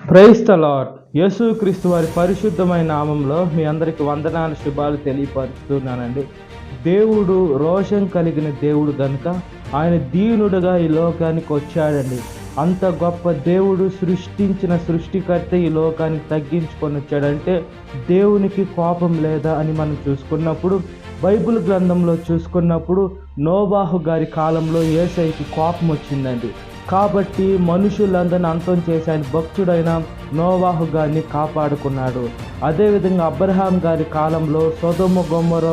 Praise the lord. యేసుక్రీస్తు వారి పరిశుద్ధమైన నామంలో మీ అందరికి వందనాలు, శుభాలు తెలియపరుస్తున్నానండి. దేవుడు రోషం కలిగిన దేవుడు గనుక ఆయన దీనుడుగా ఈ లోకానికి వచ్చాడండి. అంత గొప్ప దేవుడు, సృష్టించిన సృష్టికర్త ఈ లోకానికి తగ్గించుకొని వచ్చాడంటే దేవునికి కోపం లేదా అని మనం చూసుకున్నప్పుడు, బైబిల్ గ్రంథంలో చూసుకున్నప్పుడు నోవాహు గారి కాలంలో యేసయ్యకి కోపం వచ్చిందండి. కాబట్టి మనుషులందరిని అంతం చేసి ఆయన భక్తుడైన నోవాహు గారిని కాపాడుకున్నాడు. అదేవిధంగా అబ్రహాం గారి కాలంలో సొదొమ గొమొర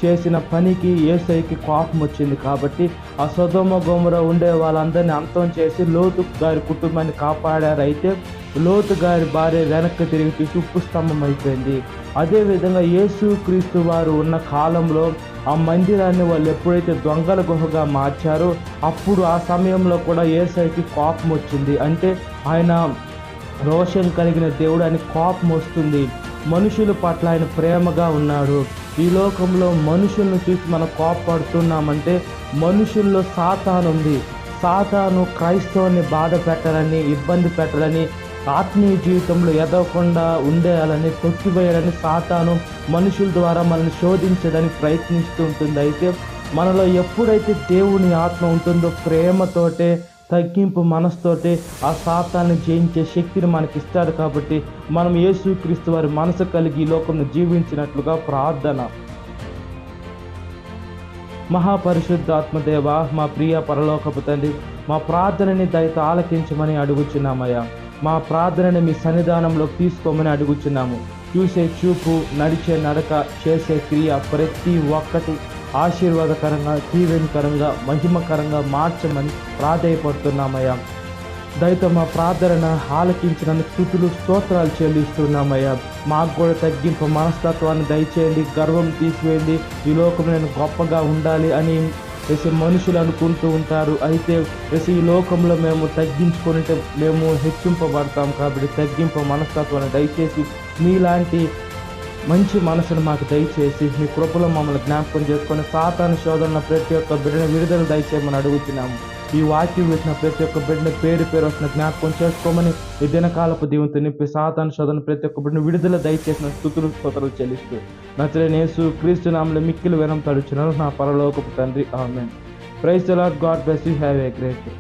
చేసిన పనికి యేసయ్యకి కోపం వచ్చింది. కాబట్టి ఆ సొదొమ గొమొర ఉండే వాళ్ళందరినీ అంతం చేసి లోతు గారి కుటుంబాన్ని కాపాడారు. అయితే లోతు గారి భార్య వెనక్కి తిరిగి ఉప్పు స్తంభం అయిపోయింది. అదేవిధంగా యేసుక్రీస్తు వారు ఉన్న కాలంలో ఆ మందిరాన్ని వాళ్ళు ఎప్పుడైతే దొంగల గుహగా మార్చారో అప్పుడు ఆ సమయంలో కూడా యేసయ్యకి కోపం వచ్చింది. అంటే ఆయన రోషం కలిగిన దేవుడు, ఆయన కోపం వస్తుంది. మనుషుల పట్ల ఆయన ప్రేమగా ఉన్నాడు. ఈ లోకంలో మనుషులను చూసి మనం కోపపడుతున్నామంటే మనుషుల్లో సాతాను ఉంది. సాతాను క్రైస్తవుని బాధ పెట్టాలని, ఇబ్బంది పెట్టాలని, ఆత్మీయ జీవితంలో ఎదగకుండా ఉండేయాలని, తొక్కివేయాలని సాతాను మనుషుల ద్వారా మనల్ని శోధించడానికి ప్రయత్నిస్తూ ఉంటుంది. అయితే మనలో ఎప్పుడైతే దేవుని ఆత్మ ఉంటుందో ప్రేమతోటే, తగ్గింపు మనసుతోటి ఆ సాతాన్ని జయించే శక్తిని మనకి ఇస్తాడు. కాబట్టి మనం యేసుక్రీస్తు వారి మనసు కలిగి ఈ లోకంలో జీవించినట్లుగా ప్రార్థన. మహాపరిశుద్ధాత్మదేవ, మా ప్రియ పరలోకపు తండ్రి, మా ప్రార్థనని దయతో ఆలకించమని అడుగుచున్నామయ్యా. మా ప్రార్థనని మీ సన్నిధానంలోకి తీసుకోమని అడుగుచున్నాము. చూసే చూపు, నడిచే నడక, చేసే క్రియ ప్రతి ఒక్కటి ఆశీర్వాదకరంగా, దీవెనకరంగా, మహిమకరంగా మార్చమని ప్రాధేయపడుతున్నామయ్యా. దయతో మా ప్రార్థన ఆలకించినందుకు స్తుతులు, స్తోత్రాలు చెల్లిస్తున్నామయ్యా. మాకు కూడా తగ్గింపు మనస్తత్వాన్ని దయచేయండి, గర్వం తీసివేయండి. ఈ లోకం నేను గొప్పగా ఉండాలి అని మనుషులు అనుకుంటూ ఉంటారు. అయితే ఈ లోకంలో మేము తగ్గించుకుంటే మేము హెచ్చింపబడతాం. కాబట్టి తగ్గింపు మనస్తత్వాన్ని దయచేసి మీలాంటి మంచి మనసును మాకు దయచేసి మీ కృపలో మమ్మల్ని జ్ఞాపకం చేసుకొని సాతాను శోధన ప్రతి ఒక్క బిడ్డను విడుదల దయచేయమని అడుగుతున్నాము. ఈ వాక్యం వేసిన ప్రతి ఒక్క బిడ్డని పేరు వస్తున్న జ్ఞాపకం చేసుకోమని ఈ దినకాలపు దీవంతో నింపి సాతాను శోధన ప్రతి ఒక్క బిడ్డను విడుదల దయచేసిన స్తుతులు, స్తోత్రాలు చెల్లిస్తూ నచరేని యేసుక్రీస్తు నామములో మిక్కిలి వినయం తడుచున్నాను నా పరలోకపు తండ్రి. Amen. Praise the Lord. God bless you. Have a great day.